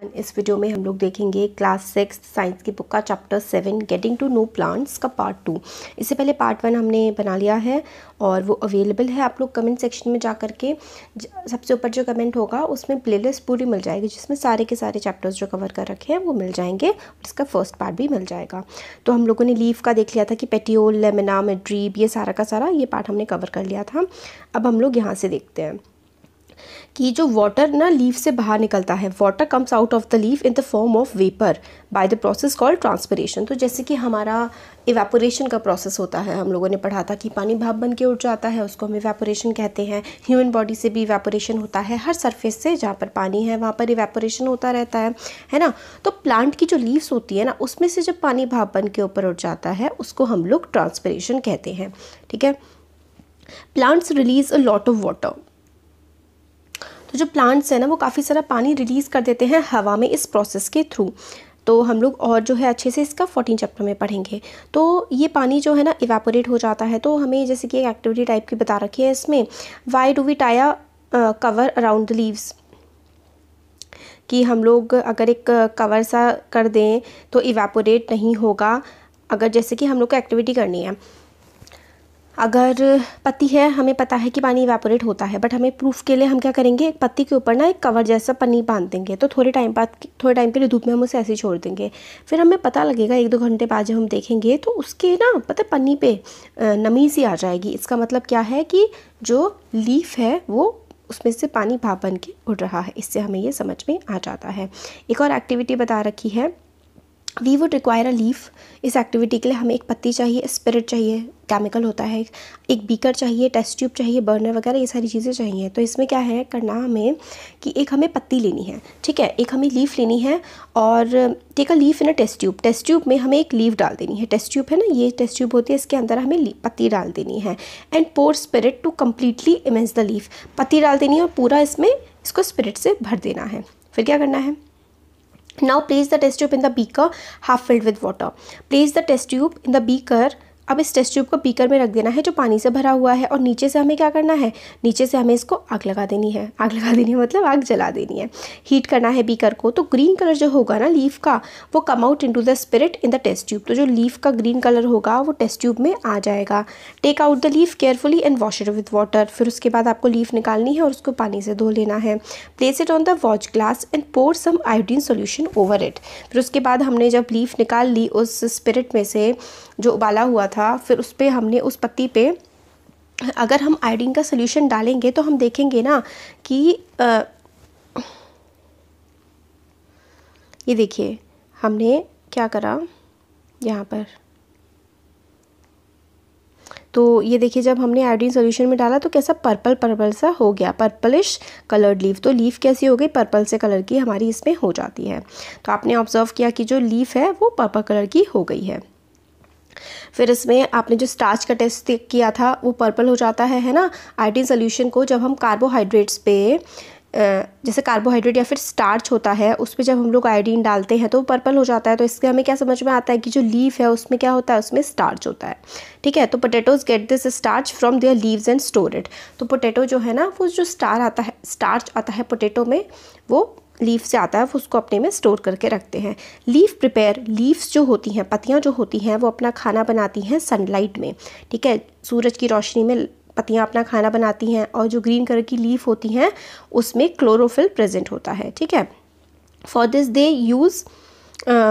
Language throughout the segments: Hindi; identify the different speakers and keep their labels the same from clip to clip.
Speaker 1: इस वीडियो में हम लोग देखेंगे क्लास 6 साइंस की बुक का chapter 7 getting to know plants का पार्ट 2। इससे पहले पार्ट 1 हमने बना लिया है और वो अवेलेबल है। आप लोग कमेंट सेक्शन में जा कर के सबसे ऊपर जो कमेंट होगा उसमें प्लेलिस्ट पूरी मिल जाएगी, जिसमें सारे के सारे चैप्टर्स जो कवर कर रखे हैं वो मिल जाएंगे और इसका फर्स्ट पार्ट भी मिल जाएगा। तो हम लोगों ने लीफ का देख लिया था कि पेटियोल, लेमिना, मिड्रीब, ये सारा का सारा ये पार्ट हमने कवर कर लिया था। अब हम लोग यहाँ से देखते हैं कि जो वाटर ना लीफ से बाहर निकलता है, water comes out of the leaf in the form of vapour by the process called transpiration. तो जैसे कि हमारा इवेपोरेशन का प्रोसेस होता है, हम लोगों ने पढ़ा था कि पानी भाप बन के उड़ जाता है, उसको हम इवेपोरेशन कहते हैं। ह्यूमन बॉडी से भी इवेपोरेशन होता है, हर सरफेस से जहाँ पर पानी है वहाँ पर इवेपोरेशन होता रहता है ना। तो प्लांट की जो लीव्स होती है ना, उसमें से जब पानी भाप बन के ऊपर उड़ जाता है उसको हम लोग ट्रांसपिरेशन कहते हैं। ठीक है। Plants release a lot of water. तो जो प्लांट्स है ना वो काफ़ी सारा पानी रिलीज़ कर देते हैं हवा में इस प्रोसेस के थ्रू। तो हम लोग और जो है अच्छे से इसका 14 चैप्टर में पढ़ेंगे। तो ये पानी जो है ना इवेपोरेट हो जाता है। तो हमें जैसे कि एक एक्टिविटी टाइप की बता रखी है इसमें, why do we tie a cover around the leaves, कि हम लोग अगर एक कवर सा कर दें तो इवेपोरेट नहीं होगा। अगर जैसे कि हम लोग को एक्टिविटी करनी है, अगर पत्ती है, हमें पता है कि पानी इवेपोरेट होता है, बट हमें प्रूफ के लिए हम क्या करेंगे, एक पत्ती के ऊपर ना एक कवर जैसा पन्नी बांध देंगे। तो थोड़े टाइम के लिए धूप में हम उसे ऐसे ही छोड़ देंगे। फिर हमें पता लगेगा 1-2 घंटे बाद जब हम देखेंगे तो उसके ना पता पन्नी पे नमी सी आ जाएगी। इसका मतलब क्या है कि जो लीफ है वो उसमें से पानी भाप बन के उड़ रहा है। इससे हमें ये समझ में आ जाता है। एक और एक्टिविटी बता रखी है, we would require a leaf. इस एक्टिविटी के लिए हमें एक पत्ती चाहिए, स्पिरिट चाहिए, केमिकल होता है, एक बीकर चाहिए, टेस्ट ट्यूब चाहिए, बर्नर वगैरह ये सारी चीज़ें चाहिए। तो इसमें क्या है करना हमें कि एक हमें पत्ती लेनी है, ठीक है, एक हमें लीफ लेनी है और take a leaf in a test tube. Test tube में हमें एक लीफ डाल देनी है। टेस्ट ट्यूब है ना, ये टेस्ट ट्यूब होती है, इसके अंदर हमें पत्ती डाल देनी है। And pour spirit to completely immerse the leaf. पत्ती डाल देनी है और पूरा इसको स्पिरिट से भर देना है। फिर क्या करना है, now place the test tube in the beaker half filled with water. Place the test tube in the beaker. अब इस टेस्ट ट्यूब को बीकर में रख देना है जो पानी से भरा हुआ है, और नीचे से हमें क्या करना है, नीचे से हमें इसको आग लगा देनी है। आग लगा देनी है मतलब आग जला देनी है, हीट करना है बीकर को। तो ग्रीन कलर जो होगा ना लीफ का, वो come out into the spirit in the test tube. तो जो लीफ का ग्रीन कलर होगा वो टेस्ट ट्यूब में आ जाएगा। Take out the leaf carefully and wash it with water. फिर उसके बाद आपको लीफ निकालनी है और उसको पानी से धो लेना है। Place it on the watch glass and pour some iodine solution over it. फिर उसके बाद हमने जब लीफ निकाल ली उस स्पिरिट में से जो उबाला हुआ था, फिर उस पर हमने उस पत्ती पे अगर हम आयोडीन का सोल्यूशन डालेंगे तो हम देखेंगे ना कि ये देखिए हमने क्या करा यहाँ पर। तो ये देखिए जब हमने आयोडीन सोल्यूशन में डाला तो कैसा पर्पल सा हो गया, पर्पलिश कलर्ड लीफ। तो लीफ कैसी हो गई, पर्पल से कलर की हमारी इसमें हो जाती है। तो आपने ऑब्जर्व किया कि जो लीफ है वो पर्पल कलर की हो गई है। फिर इसमें आपने जो स्टार्च का टेस्ट किया था वो पर्पल हो जाता है ना। आयोडीन सोल्यूशन को जब हम कार्बोहाइड्रेट्स पे जैसे कार्बोहाइड्रेट या फिर स्टार्च होता है उस पर जब हम लोग आयोडीन डालते हैं तो पर्पल हो जाता है। तो इससे हमें क्या समझ में आता है कि जो लीफ है उसमें क्या होता है, उसमें स्टार्च होता है। ठीक है। तो potatoes get this starch from there leaves and store it. तो पोटैटो जो है ना, वो जो स्टार्च आता है पोटैटो में, वो लीफ से आता है, वो उसको अपने में स्टोर करके रखते हैं। लीफ प्रिपेयर, लीव्स जो होती हैं, पत्तियां जो होती हैं, वो अपना खाना बनाती हैं सनलाइट में। ठीक है, सूरज की रोशनी में पत्तियां अपना खाना बनाती हैं, और जो ग्रीन कलर की लीफ होती हैं उसमें क्लोरोफिल प्रेजेंट होता है। ठीक है। For this they use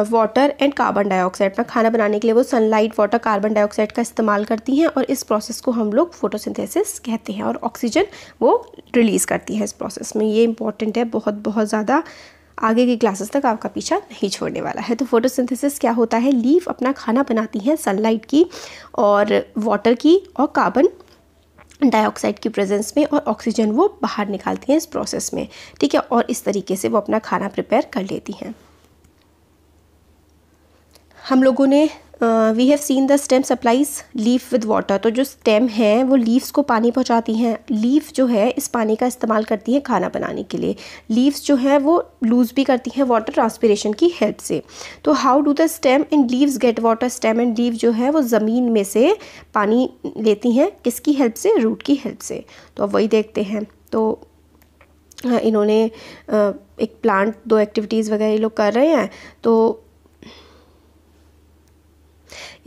Speaker 1: water and carbon dioxide. अपना खाना बनाने के लिए वो सनलाइट, वाटर, कार्बन डाइऑक्साइड का इस्तेमाल करती हैं, और इस प्रोसेस को हम लोग फोटोसिंथेसिस कहते हैं। और ऑक्सीजन वो रिलीज़ करती हैं इस प्रोसेस में। ये इंपॉर्टेंट है, बहुत बहुत ज़्यादा, आगे की क्लासेस तक आपका पीछा नहीं छोड़ने वाला है। तो फोटोसिंथेसिस क्या होता है, लीफ अपना खाना बनाती हैं सनलाइट की और वाटर की और कार्बन डाइऑक्साइड की प्रेजेंस में, और ऑक्सीजन वो बाहर निकालती हैं इस प्रोसेस में। ठीक है। और इस तरीके से वो अपना खाना प्रिपेयर कर लेती हैं। हम लोगों ने we have seen the stem supplies leaf with water. तो जो स्टेम है वो लीव्स को पानी पहुंचाती हैं। लीफ जो है इस पानी का इस्तेमाल करती हैं खाना बनाने के लिए। लीव्स जो है वो लूज़ भी करती हैं वाटर ट्रांसपिरेशन की हेल्प से। तो how do the stem and leaves get water. Stem and leave जो है वो ज़मीन में से पानी लेती हैं, किसकी हेल्प से, रूट की हेल्प से। तो अब वही देखते हैं। तो इन्होंने एक प्लांट 2 एक्टिविटीज़ वगैरह ये लोग कर रहे हैं। तो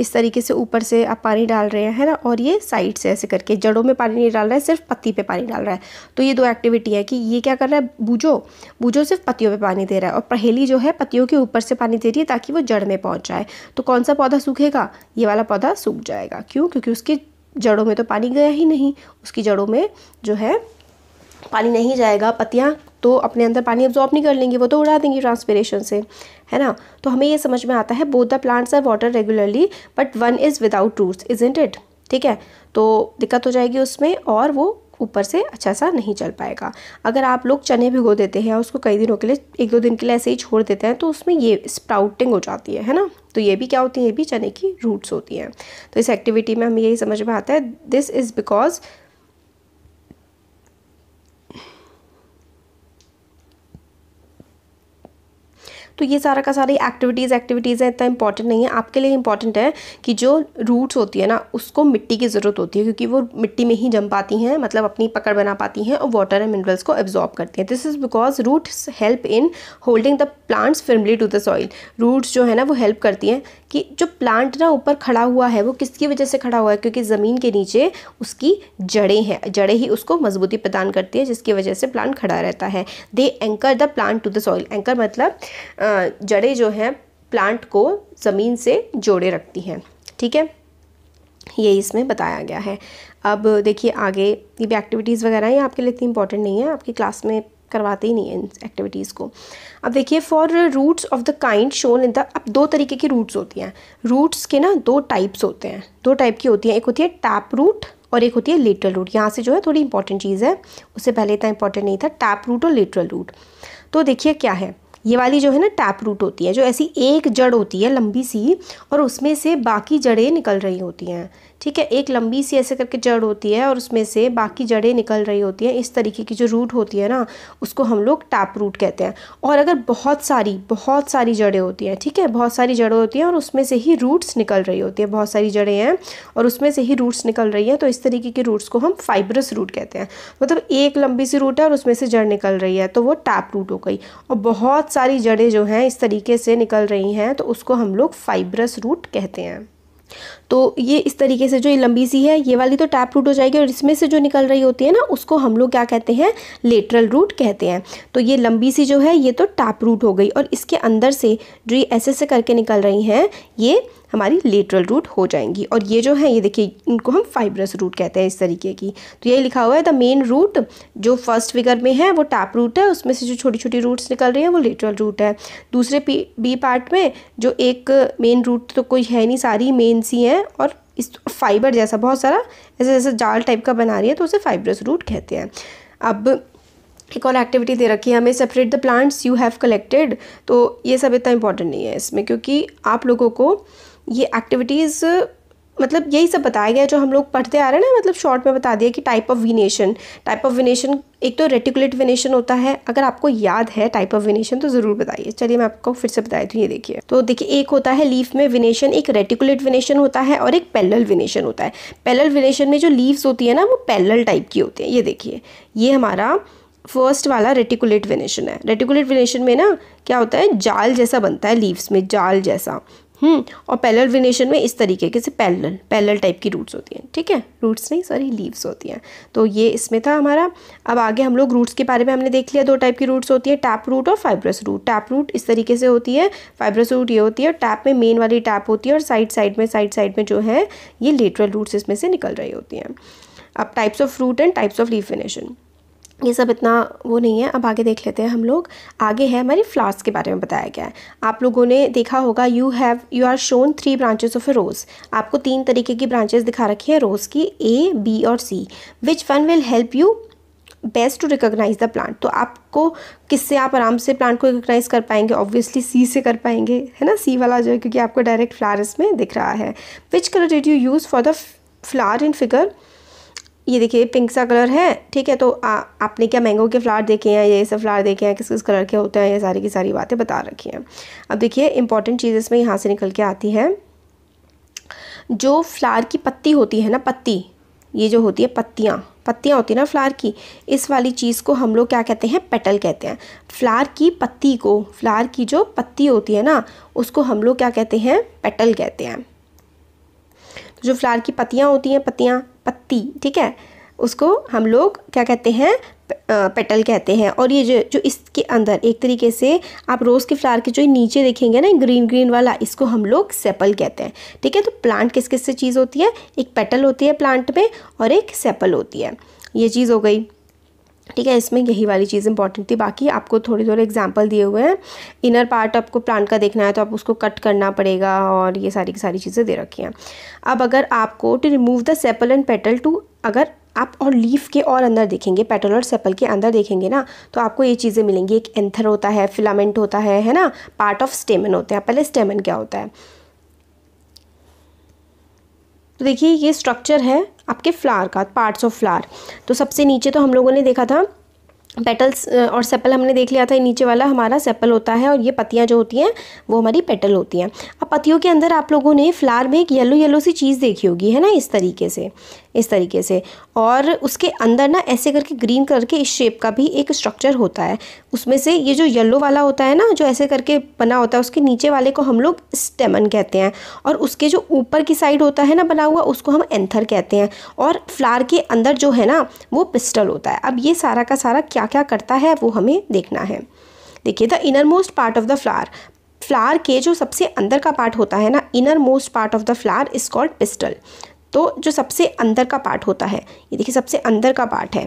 Speaker 1: इस तरीके से ऊपर से आप पानी डाल रहे हैं ना, और ये साइड से ऐसे करके, जड़ों में पानी नहीं डाल रहा है, सिर्फ पत्ती पे पानी डाल रहा है। तो ये 2 एक्टिविटी है कि ये क्या कर रहा है, बूझो सिर्फ पत्तियों पे पानी दे रहा है, और पहेली जो है पत्तियों के ऊपर से पानी दे रही है ताकि वो जड़ में पहुंच जाए। तो कौन सा पौधा सूखेगा, ये वाला पौधा सूख जाएगा। क्यों? क्योंकि उसकी जड़ों में तो पानी गया ही नहीं, उसकी जड़ों में जो है पानी नहीं जाएगा। पत्तियाँ तो अपने अंदर पानी एब्जॉर्ब नहीं कर लेंगी, वो तो उड़ा देंगी ट्रांसपिरेशन से, है ना। तो हमें ये समझ में आता है both the plants are water regularly but one is without roots, isn't it. ठीक है, तो दिक्कत हो जाएगी उसमें, और वो ऊपर से अच्छा सा नहीं चल पाएगा। अगर आप लोग चने भिगो देते हैं उसको कई दिनों के लिए, 1-2 दिन के लिए ऐसे ही छोड़ देते हैं, तो उसमें ये स्प्राउटिंग हो जाती है ना। तो ये भी क्या होती है, ये भी चने की रूट्स होती हैं। तो इस एक्टिविटी में हमें यही समझ में आता है, दिस इज़ बिकॉज तो ये सारा का सारी एक्टिविटीज़ है, इतना इंपॉर्टेंट नहीं है। आपके लिए इंपॉर्टेंट है कि जो रूट्स होती है ना, उसको मिट्टी की ज़रूरत होती है, क्योंकि वो मिट्टी में ही जम पाती हैं, मतलब अपनी पकड़ बना पाती हैं और वाटर एंड मिनरल्स को एब्जॉर्ब करती हैं। This is because roots help in holding the plants firmly to the soil. Roots जो है ना वो हेल्प करती हैं कि जो प्लांट ना ऊपर खड़ा हुआ है वो किसकी वजह से खड़ा हुआ है, क्योंकि ज़मीन के नीचे उसकी जड़ें हैं, जड़ें ही उसको मजबूती प्रदान करती है, जिसकी वजह से प्लांट खड़ा रहता है। They anchor the plant to the soil. Anchor मतलब जड़ें जो हैं प्लांट को ज़मीन से जोड़े रखती हैं। ठीक है, ये इसमें बताया गया है। अब देखिए आगे, ये भी एक्टिविटीज़ वगैरह हैं, आपके लिए इतनी इंपॉर्टेंट नहीं है, आपकी क्लास में करवाते ही नहीं है इन एक्टिविटीज़ को। अब देखिए, for roots of the kind shown in the, अब 2 तरीके की रूट्स होती हैं। रूट्स के ना 2 टाइप्स होते हैं, 2 टाइप की होती हैं। एक होती है टैप रूट और एक होती है लेटरल रूट। यहाँ से जो है थोड़ी इंपॉर्टेंट चीज़ है, उससे पहले इतना इंपॉर्टेंट नहीं था, टैप रूट और लेटरल रूट। तो देखिए क्या है, ये वाली जो है ना टैप रूट होती है, जो ऐसी एक जड़ होती है लंबी सी, और उसमें से बाकी जड़ें निकल रही होती हैं। ठीक है, एक लंबी सी ऐसे करके जड़ होती है और उसमें से बाकी जड़ें निकल रही होती हैं। इस तरीके की जो रूट होती है ना, उसको हम लोग टैप रूट कहते हैं। और अगर बहुत सारी जड़ें होती हैं, ठीक है, बहुत सारी जड़ें होती हैं और उसमें से ही रूट्स निकल रही होती है, बहुत सारी जड़ें हैं और उसमें से ही रूट्स निकल रही हैं, तो इस तरीके के रूट्स को हम फाइब्रस रूट कहते हैं। मतलब एक लंबी सी रूट है और उसमें से जड़ निकल रही है, तो वो टैप रूट हो गई। और बहुत सारी जड़ें जो हैं इस तरीके से निकल रही हैं, तो उसको हम लोग फाइब्रस रूट कहते हैं। तो ये इस तरीके से जो ये लंबी सी है, ये वाली तो टैप रूट हो जाएगी, और इसमें से जो निकल रही होती है ना, उसको हम लोग क्या कहते हैं, लेटरल रूट कहते हैं। तो ये लंबी सी जो है ये तो टैप रूट हो गई, और इसके अंदर से जो ये ऐसे करके निकल रही हैं, ये हमारी लेटरल रूट हो जाएंगी। और ये जो है, ये देखिए, इनको हम फाइब्रस रूट कहते हैं इस तरीके की। तो ये लिखा हुआ है द मेन रूट, जो फर्स्ट फिगर में है वो टैप रूट है, उसमें से जो छोटी छोटी रूट्स निकल रही हैं वो लेटरल रूट है। दूसरे बी पार्ट में जो एक मेन रूट तो कोई है नहीं, सारी मेन सी हैं, और इस फाइबर जैसा बहुत सारा ऐसे जैसे जाल टाइप का बना रही है, तो उसे फाइब्रस रूट कहते हैं। अब एक और एक्टिविटी दे रखी है हमें, separate the plants you have collected. तो ये सब इतना इंपॉर्टेंट नहीं है इसमें, क्योंकि आप लोगों को ये एक्टिविटीज़ मतलब यही सब बताया गया जो हम लोग पढ़ते आ रहे हैं ना, मतलब शॉर्ट में बता दिया कि टाइप ऑफ विनेशन, एक तो रेटिकुलेट विनेशन होता है। अगर आपको याद है टाइप ऑफ विनेशन तो ज़रूर बताइए। चलिए मैं आपको फिर से बता दूँ, ये देखिए। तो देखिए, एक होता है लीफ में विनेशन, एक रेटिकुलेट विनेशन होता है और एक पैरेलल विनेशन होता है। पैरेलल विनेशन में जो लीव्स होती है ना, वो पैरेलल टाइप की होती है। ये देखिए, ये हमारा फर्स्ट वाला रेटिकुलेट विनेशन है। रेटिकुलेट विनेशन में ना क्या होता है, जाल जैसा बनता है लीव्स में, जाल जैसा। और पैरेलल विनेशन में इस तरीके के से पैरेलल टाइप की रूट्स होती हैं। ठीक है, रूट्स नहीं, सॉरी, लीव्स होती हैं। तो ये इसमें था हमारा। अब आगे हम लोग रूट्स के बारे में हमने देख लिया, 2 टाइप की रूट्स होती है, टैप रूट और फाइब्रस रूट। टैप रूट इस तरीके से होती है, फाइब्रस रूट ये होती है। और टैप में मेन वाली टैप होती है, और साइड साइड में जो है ये लेटरल रूट्स इसमें से निकल रही होती हैं। अब types of root and types of leaf venation, ये सब इतना वो नहीं है। अब आगे देख लेते हैं हम लोग। आगे है हमारी फ्लावर्स के बारे में बताया गया है। आप लोगों ने देखा होगा, you are shown 3 branches of a rose. आपको 3 तरीके की ब्रांचेस दिखा रखी है रोज़ की, A, B और C। Which one will help you best to recognise the plant. तो आपको किससे आप आराम से प्लांट को रिकॉग्नाइज कर पाएंगे? ऑब्वियसली C से कर पाएंगे, है ना, C वाला जो है, क्योंकि आपको डायरेक्ट फ्लावर इसमें दिख रहा है। Which colour did you use for the flower in figure? ये देखिए, पिंक सा कलर है। ठीक है, तो आपने क्या मैंगो के फ्लावर देखे हैं, ये सब फ्लावर देखे हैं, किस किस कलर के होते हैं, ये सारी की सारी बातें बता रखी हैं। अब देखिए, इंपॉर्टेंट चीज़ इसमें यहाँ से निकल के आती है, जो फ्लावर की पत्ती होती है ना, पत्ती, ये जो होती है पत्तियाँ होती है ना फ्लावर की, इस वाली चीज़ को हम लोग क्या कहते हैं, पेटल कहते हैं। फ्लावर की पत्ती को, फ्लावर की जो पत्ती होती है ना, उसको हम लोग क्या कहते हैं, पेटल कहते हैं। तो जो फ्लावर की पत्तियाँ होती हैं, पत्ती, ठीक है, उसको हम लोग क्या कहते हैं, पेटल कहते हैं। और ये जो इसके अंदर एक तरीके से आप रोज़ के फ्लावर के जो नीचे देखेंगे ना, ग्रीन वाला, इसको हम लोग सेपल कहते हैं। ठीक है, तो प्लांट किस किस से चीज़ होती है, एक पेटल होती है प्लांट में और एक सेपल होती है, ये चीज़ हो गई। ठीक है, इसमें यही वाली चीज़ इंपॉर्टेंट थी। बाकी आपको थोड़े एग्जांपल दिए हुए हैं। इनर पार्ट आपको प्लांट का देखना है तो आप उसको कट करना पड़ेगा, और ये सारी की सारी चीज़ें दे रखी हैं। अब अगर आपको to remove the sepal and petal too, अगर आप और लीफ के और अंदर देखेंगे, पेटल और सेपल के अंदर देखेंगे ना, तो आपको ये चीज़ें मिलेंगी। एक एंथर होता है, फिलामेंट होता है ना, पार्ट ऑफ स्टेमन होते हैं। पहले स्टेमन क्या होता है, तो देखिए ये स्ट्रक्चर है आपके फ्लावर का, पार्ट्स ऑफ फ्लावर। तो सबसे नीचे तो हम लोगों ने देखा था पेटल्स और सेपल हमने देख लिया था। नीचे वाला हमारा सेपल होता है और ये पत्तियां जो होती हैं वो हमारी पेटल होती हैं। अब पत्तियों के अंदर आप लोगों ने फ्लावर में एक येलो सी चीज़ देखी होगी, है ना, इस तरीके से। और उसके अंदर ना ऐसे करके ग्रीन कलर के इस शेप का भी एक स्ट्रक्चर होता है। उसमें से ये जो येलो वाला होता है ना, जो ऐसे करके बना होता है, उसके नीचे वाले को हम लोग स्टेमन कहते हैं, और उसके जो ऊपर की साइड होता है ना बना हुआ, उसको हम एंथर कहते हैं। और फ्लावर के अंदर जो है ना वो पिस्टल होता है। अब ये सारा का सारा क्या क्या करता है वो हमें देखना है। देखिए, the inner most part of the flower के जो सबसे अंदर का पार्ट होता है ना, inner most part of the flower is called pistol. तो जो सबसे अंदर का पार्ट होता है, ये देखिए सबसे अंदर का पार्ट है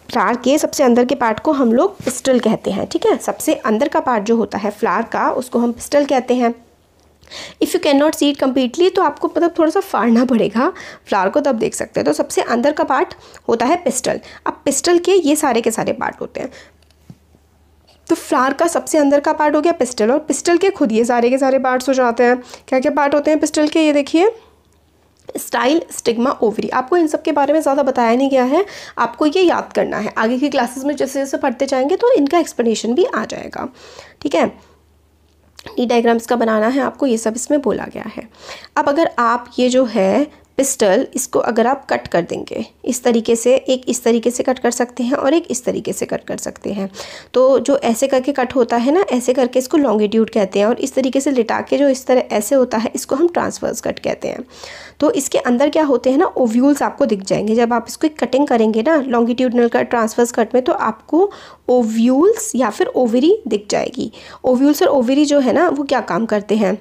Speaker 1: फ्लावर के, सबसे अंदर के पार्ट को हम लोग पिस्टल कहते हैं। ठीक है, सबसे अंदर का पार्ट जो होता है फ्लावर का, उसको हम पिस्टल कहते हैं। If you can not see it completely, तो आपको मतलब थोड़ा सा फाड़ना पड़ेगा फ्लावर को, तब देख सकते हैं। तो सबसे अंदर का पार्ट होता है पिस्टल। अब पिस्टल के ये सारे के सारे पार्ट होते हैं। तो फ्लावर का सबसे अंदर का पार्ट हो गया पिस्टल, और पिस्टल के खुद ये सारे के सारे पार्ट्स हो जाते हैं। क्या क्या पार्ट होते हैं पिस्टल के, ये देखिए, स्टाइल, स्टिग्मा, ओवरी। आपको इन सब के बारे में ज़्यादा बताया नहीं गया है, आपको ये याद करना है। आगे की क्लासेस में जैसे जैसे पढ़ते जाएंगे तो इनका एक्सप्लेनेशन भी आ जाएगा। ठीक है, डी डायग्राम्स का बनाना है आपको, ये सब इसमें बोला गया है। अब अगर आप ये जो है पिस्टल, इसको अगर आप कट कर देंगे इस तरीके से, एक इस तरीके से कट कर सकते हैं और एक इस तरीके से कट कर सकते हैं। तो जो ऐसे करके कट होता है ना, ऐसे करके इसको लॉन्गिट्यूड कहते हैं, और इस तरीके से लिटा के जो इस तरह ऐसे होता है, इसको हम ट्रांसवर्स कट कहते हैं। तो इसके अंदर क्या होते हैं ना, ओव्यूल्स आपको दिख जाएंगे। जब आप इसको कटिंग करेंगे ना लॉन्गिट्यूडनल कट, ट्रांसवर्स कट में, तो आपको ओव्यूल्स या फिर ओवरी दिख जाएगी। ओव्यूल्स और ओवरी जो है ना वो क्या काम करते हैं,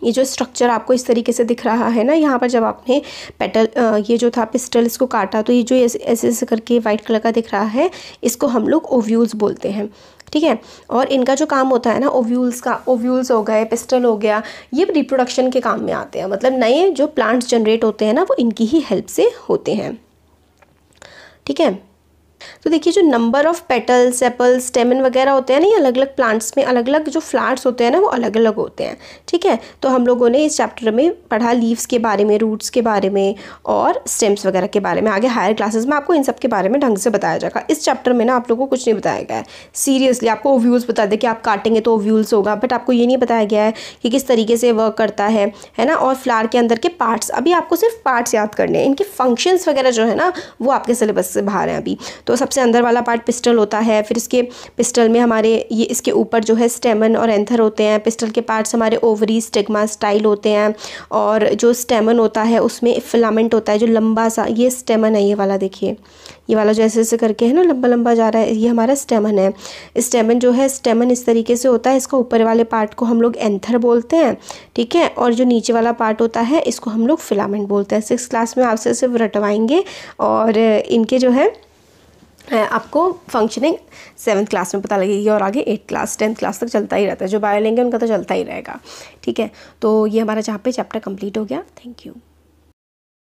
Speaker 1: ये जो स्ट्रक्चर आपको इस तरीके से दिख रहा है ना, यहाँ पर जब आपने पेटल ये जो था पिस्टल, इसको काटा, तो ये जो ऐसे ऐसे करके वाइट कलर का दिख रहा है, इसको हम लोग ओव्यूल्स बोलते हैं। ठीक है, और इनका जो काम होता है ना, ओव्यूल्स हो गए, पिस्टल हो गया, ये रिप्रोडक्शन के काम में आते हैं। मतलब नए जो प्लांट्स जनरेट होते हैं ना, वो इनकी ही हेल्प से होते हैं। ठीक है, तो देखिए जो नंबर ऑफ पेटल्स, सेपल्स, स्टेमन वगैरह होते हैं ना, ये अलग अलग प्लांट्स में अलग अलग जो फ्लावर्स होते हैं ना वो अलग अलग होते हैं। ठीक है, तो हम लोगों ने इस चैप्टर में पढ़ा लीव्स के बारे में, रूट्स के बारे में और स्टेम्स वगैरह के बारे में। आगे हायर क्लासेस में आपको इन सब के बारे में ढंग से बताया जाएगा। इस चैप्टर में ना आप लोगों को कुछ नहीं बताया गया है। सीरियसली आपको ओव्यूल्स बता दें कि आप काटेंगे तो ओव्यूल्स होगा, बट आपको ये नहीं बताया गया है कि किस तरीके से वर्क करता है ना। और फ्लावर के अंदर के पार्ट्स, अभी आपको सिर्फ पार्ट्स याद करने हैं, इनके फंक्शंस वगैरह जो है ना वो आपके सिलेबस से बाहर हैं अभी। तो सबसे अंदर वाला पार्ट पिस्टल होता है, फिर इसके पिस्टल में हमारे ये इसके ऊपर जो है स्टेमन और एंथर होते हैं। पिस्टल के पार्ट्स हमारे ओवरी, स्टिग्मा, स्टाइल होते हैं, और जो स्टेमन होता है उसमें फिलामेंट होता है जो लंबा सा, ये स्टेमन है, ये वाला देखिए, ये वाला जो ऐसे ऐसे करके है ना लंबा लंबा जा रहा है, ये हमारा स्टेमन है। स्टेमन जो है, स्टेमन इस तरीके से होता है, इसका ऊपर वाले पार्ट को हम लोग एंथर बोलते हैं। ठीक है, और जो नीचे वाला पार्ट होता है इसको हम लोग फिलामेंट बोलते हैं। 6th क्लास में आपसे सिर्फ रटवाएंगे, और इनके जो है आपको फंक्शनिंग 7th क्लास में पता लगेगी, और आगे 8th क्लास 10th क्लास तक चलता ही रहता है। जो बायो लेंगे उनका तो चलता ही रहेगा। ठीक है, तो ये हमारा जहाँ पे चैप्टर कंप्लीट हो गया। Thank you.